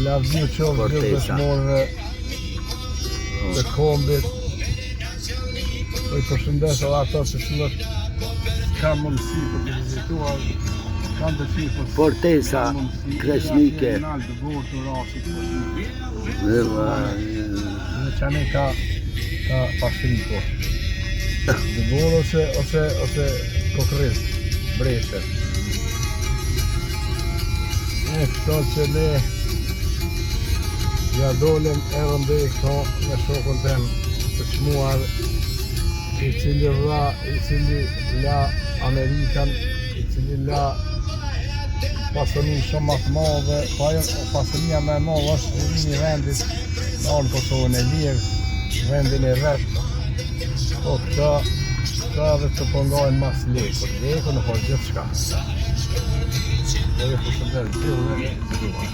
Lavdiju qovë gjithë dëshmorëve të kombit. Po I përshëndes edhe ato të cilët kanë mundësi për të vizituar, kanë dëshirë për Fortesa Kreshnike. Të vorë të rasit në qane ka pashkëri po. Të vorë ose kokëris, breshe. E këto që ne ja dolem edhe ndë këto me shokën tem të çmuar, I cili la Amerikan, I cili la pasoni shumë më të madhe, pasonia më e madhe është vërimi I vendit në anë Kosovën e Lirë, vendin e vet. Po këta edhe të pëndojnë mas lekun në por gjithë shka. Dhe përshëndet gjithë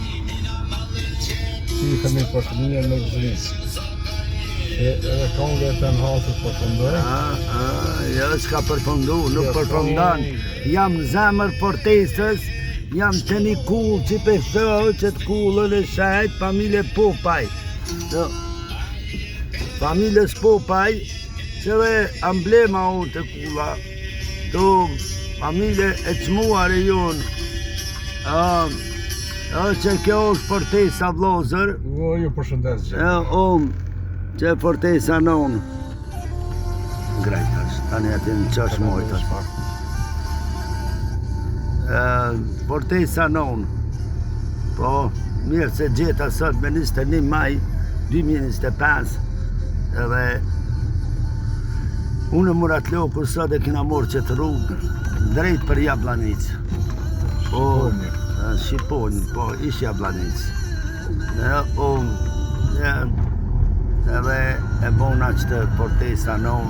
Si kemi përshëndet në gëzërinë. Edhe kongët e në hasët përfundoj. Jo, s'ka përfundu, nuk përfundan. Jam zemër Fortesës, jam të një kull që pëthë që të kullën e shajt, familje Popaj. Familjes Popaj, që dhe emblema unë të kulla, të familje e çmuar e jonë. Që kjo është Fortesa vlozër. Ju përshëndes gjithë. Që Fortesa non grejtash, tani aty në qash mojtash. Fortesa non, po mirë se gjeta sot me 21 maj 2025, edhe unë murat loku sot e kina morë që të rrugë drejt për Jablanicë. Shqiponi, po ish Jablanicë. Edhe e bona që të Fortesa non,